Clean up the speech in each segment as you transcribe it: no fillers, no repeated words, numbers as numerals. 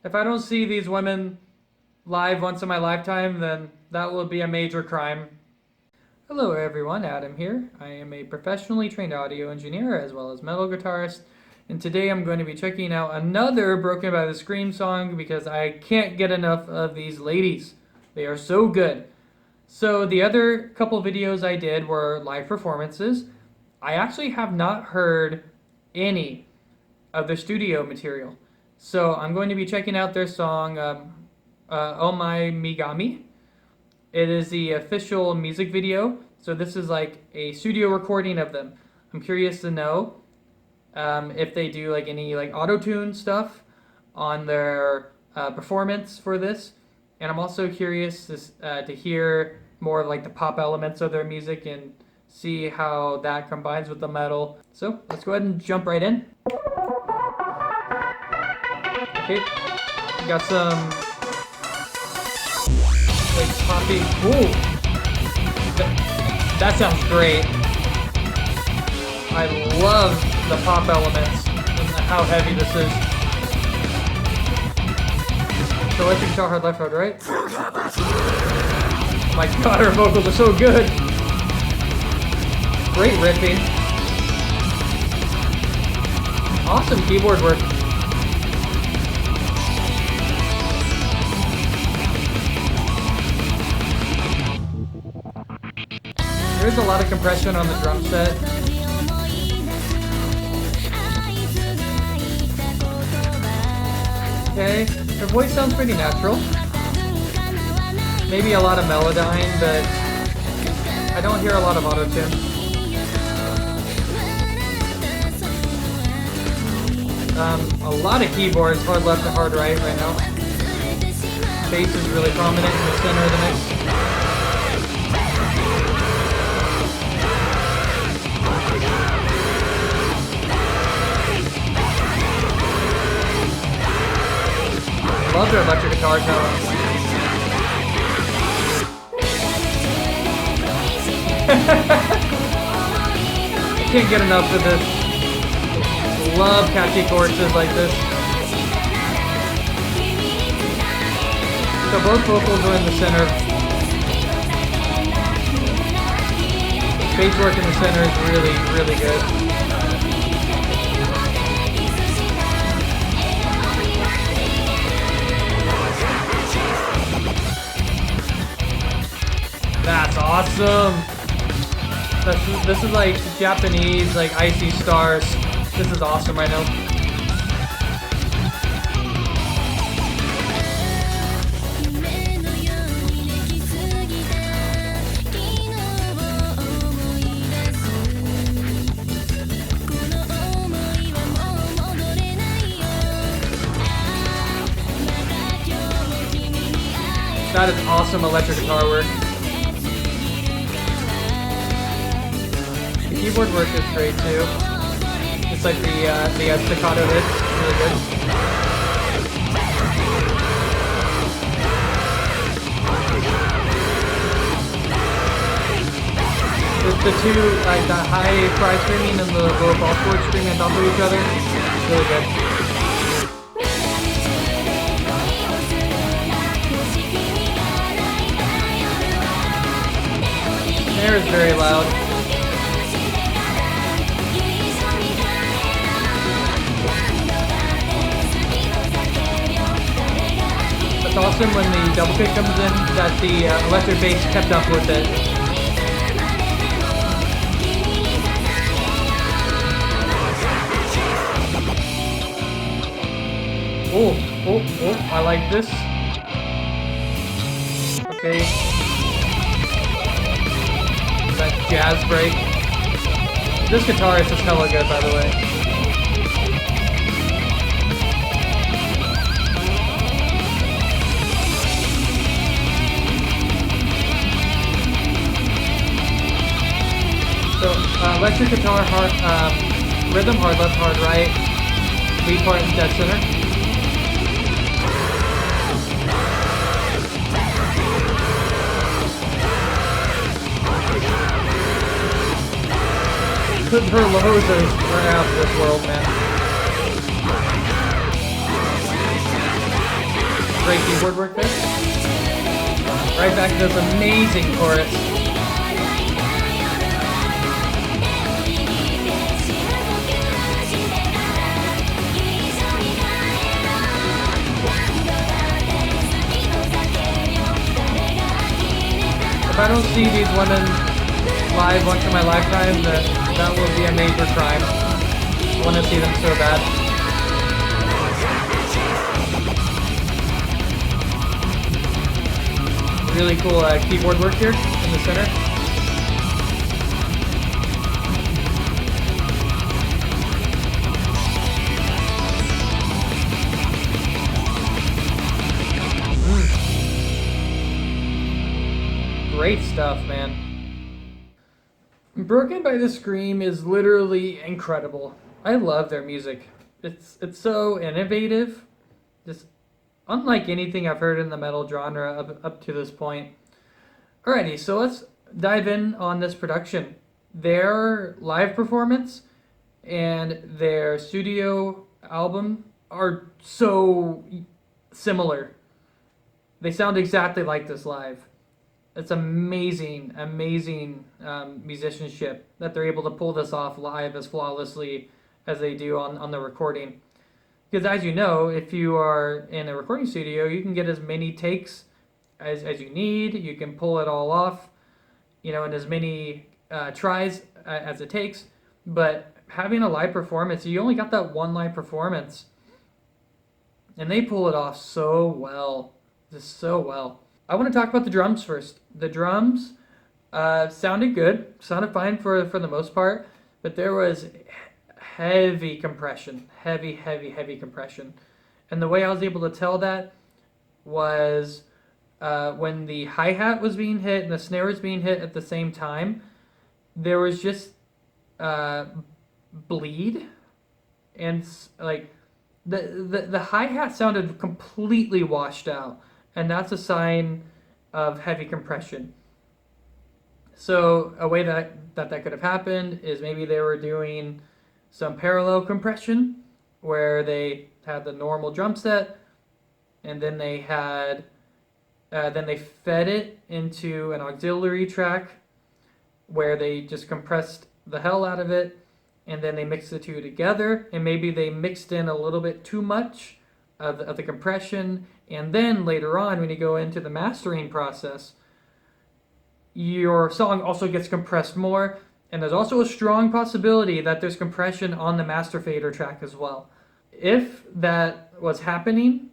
If I don't see these women live once in my lifetime, then that will be a major crime. Hello everyone, Adam here. I am a professionally trained audio engineer as well as metal guitarist, and today I'm going to be checking out another Broken by the Scream song because I can't get enough of these ladies. They are so good. So the other couple videos I did were live performances. I actually have not heard any of their studio material. So I'm going to be checking out their song, Oh My Migami. It is the official music video, so this is like a studio recording of them. I'm curious to know if they do like any like auto-tune stuff on their performance for this. And I'm also curious to hear more of like the pop elements of their music and see how that combines with the metal. So let's go ahead and jump right in. Okay, we got some like poppy. Ooh, that sounds great. I love the pop elements and how heavy this is. So electric guitar, hard left, hard right. Oh my god, her vocals are so good. Great riffing. Awesome keyboard work. There's a lot of compression on the drum set. Okay, her voice sounds pretty natural. Maybe a lot of melodyne, but I don't hear a lot of auto-tune. A lot of keyboards, hard left to hard right now. Bass is really prominent in the center of the mix. Love their electric guitar tone. I can't get enough of this. Love catchy choruses like this. So both vocals are in the center. Bass work in the center is really, really good. That's awesome. This is like Japanese, like Icy Stars. This is awesome right now. That is awesome electric guitar work. The keyboard work is great too. It's like the staccato hits, really good. The two, like the high cry screaming and the low false chord screaming on top of each other, really good. Snare is very loud. It's awesome when the double kick comes in that the electric bass kept up with it. Oh, I like this. Okay. That jazz break. This guitarist is hella good, by the way. So, electric guitar, rhythm, hard left, hard right, lead part in dead center. Her lows are out of this world, man. Great keyboard work there. Right back to this amazing chorus. If I don't see these women live once in my lifetime, that will be a major crime. I want to see them so bad. Really cool keyboard work here in the center. Great stuff, man. Broken by the Scream is literally incredible. I love their music. It's so innovative. Just unlike anything I've heard in the metal genre up to this point. Alrighty, so let's dive in on this production. Their live performance and their studio album are so similar. They sound exactly like this live. It's amazing musicianship that they're able to pull this off live as flawlessly as they do on the recording. Because as you know, if you are in a recording studio, you can get as many takes as you need. You can pull it all off, in as many tries as it takes. But having a live performance, you only got that one live performance. And they pull it off so well. Just so well. I want to talk about the drums first. The drums sounded good. Sounded fine for the most part. But there was heavy compression. Heavy compression. And the way I was able to tell that was when the hi-hat was being hit and the snare was being hit at the same time, there was just bleed. And like the hi-hat sounded completely washed out. And that's a sign of heavy compression. So a way that could have happened is maybe they were doing some parallel compression where they had the normal drum set and then they had then they fed it into an auxiliary track where they just compressed the hell out of it and then they mixed the two together and maybe they mixed in a little bit too much of the compression, and then later on when you go into the mastering process, your song also gets compressed more, and there's also a strong possibility that there's compression on the master fader track as well. If that was happening,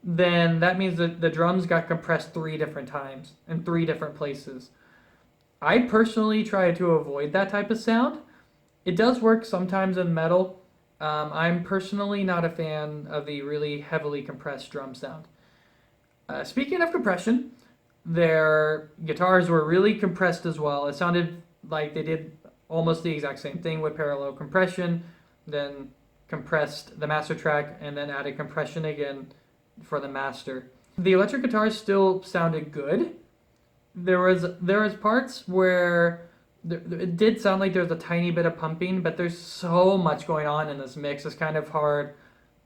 then that means that the drums got compressed 3 different times in 3 different places. I personally try to avoid that type of sound. It does work sometimes in metal. I'm personally not a fan of the really heavily compressed drum sound. Speaking of compression, their guitars were really compressed as well. It sounded like they did almost the exact same thing with parallel compression, then compressed the master track, and then added compression again for the master. The electric guitars still sounded good. There was parts where it did sound like there was a tiny bit of pumping, but there's so much going on in this mix. It's kind of hard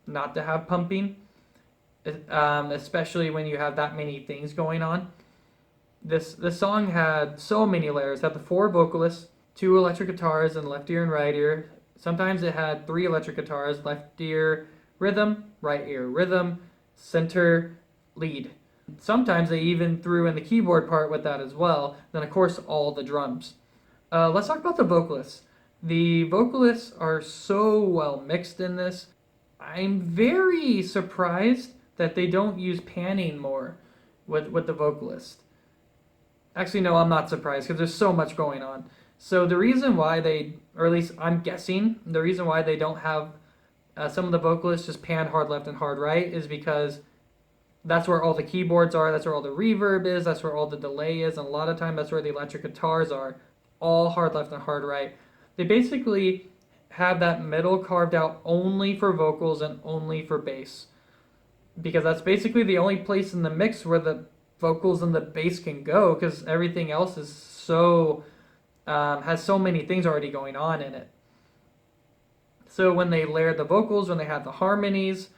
not to have pumping, especially when you have that many things going on. This song had so many layers. It had the 4 vocalists, 2 electric guitars, and left ear and right ear. Sometimes it had 3 electric guitars, left ear rhythm, right ear rhythm, center lead. Sometimes they even threw in the keyboard part with that as well. Then of course all the drums. Let's talk about the vocalists. The vocalists are so well mixed in this. I'm very surprised that they don't use panning more with the vocalist. Actually, no, I'm not surprised because there's so much going on. So the reason why or at least I'm guessing, the reason why they don't have some of the vocalists just pan hard left and hard right is because that's where all the keyboards are, that's where all the reverb is, that's where all the delay is, and a lot of time that's where the electric guitars are. All hard left and hard right. They basically have that middle carved out only for vocals and only for bass. Because that's basically the only place in the mix where the vocals and the bass can go, because everything else is so has so many things already going on in it. So when they layered the vocals, when they had the harmonies,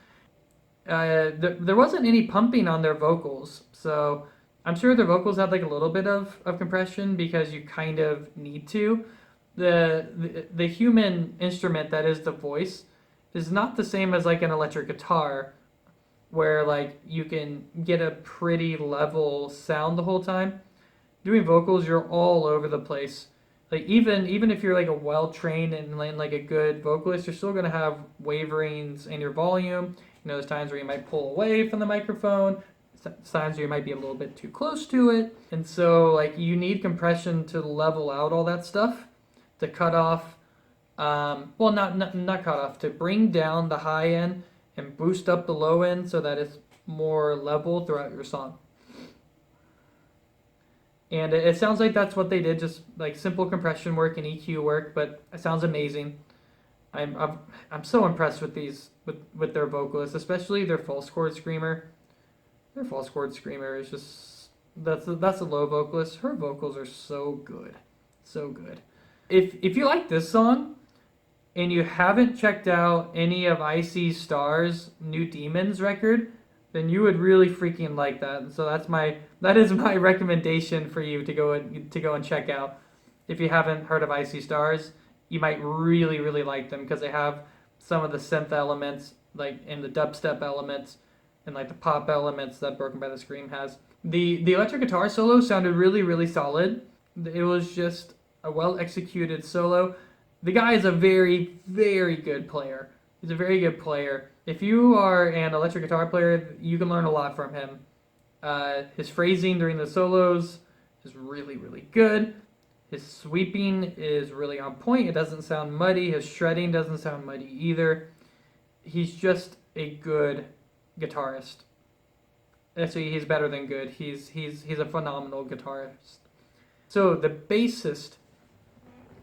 there wasn't any pumping on their vocals, so I'm sure their vocals had like a little bit of compression because you kind of need to. The human instrument that is the voice is not the same as like an electric guitar where like you can get a pretty level sound the whole time. Doing vocals, you're all over the place. Like even if you're like a well trained and like a good vocalist, you're still gonna have waverings in your volume. You know, there's times where you might pull away from the microphone, times where you might be a little bit too close to it, and so like you need compression to level out all that stuff, to cut off, well not cut off, to bring down the high end and boost up the low end so that it's more level throughout your song. And it sounds like that's what they did, just like simple compression work and EQ work, but it sounds amazing. I'm so impressed with these with their vocalists, especially their false chord screamer. Their false chord screamer is just that's a low vocalist. Her vocals are so good, so good. If you like this song and you haven't checked out any of Icy Star's New Demons record, then you would really freaking like that. And so that is my recommendation for you to go and check out. If you haven't heard of Icy Stars, you might really like them because they have some of the synth elements, like in the dubstep elements and like the pop elements that Broken by the Scream has. The electric guitar solo sounded really solid. It was just a well executed solo. The guy is a very good player. He's a very good player. If you are an electric guitar player, you can learn a lot from him. His phrasing during the solos is really good. His sweeping is really on point. It doesn't sound muddy. His shredding doesn't sound muddy either. He's just a good guitarist. Actually, he's better than good. He's a phenomenal guitarist. So the bassist,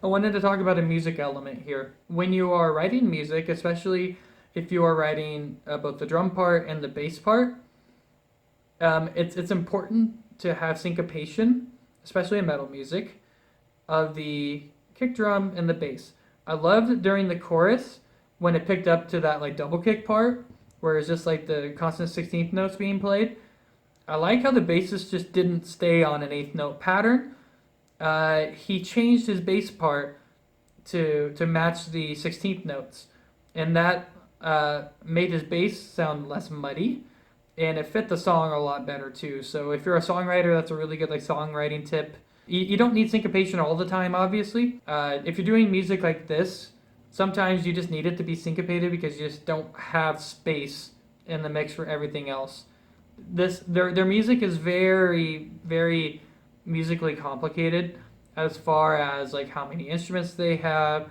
I wanted to talk about a music element here. When you are writing music, especially if you are writing both the drum part and the bass part, it's important to have syncopation, especially in metal music, of the kick drum and the bass. I loved during the chorus when it picked up to that like double kick part, where it's just like the constant 16th notes being played. I like how the bassist just didn't stay on an 8th note pattern. He changed his bass part to match the 16th notes, and that made his bass sound less muddy, and it fit the song a lot better too. So if you're a songwriter, that's a really good like songwriting tip. You don't need syncopation all the time, obviously. If you're doing music like this, sometimes you just need it to be syncopated because you just don't have space in the mix for everything else. Their music is very musically complicated as far as like how many instruments they have,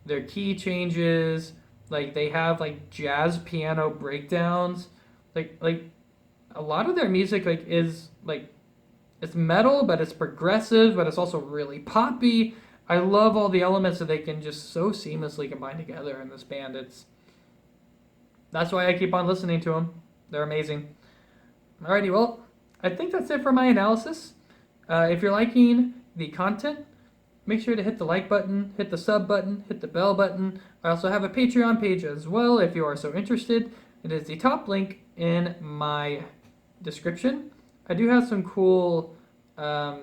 their key changes, like they have like jazz piano breakdowns, like a lot of their music like is like it's metal, but it's progressive, but it's also really poppy. I love all the elements that they can just so seamlessly combine together in this band. That's why I keep on listening to them. They're amazing. Alrighty, well, I think that's it for my analysis. If you're liking the content, make sure to hit the like button, hit the sub button, hit the bell button. I also have a Patreon page as well if you are so interested. It is the top link in my description. I do have some cool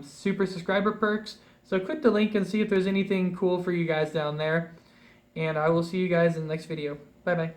super subscriber perks, so click the link and see if there's anything cool for you guys down there. And I will see you guys in the next video. Bye bye.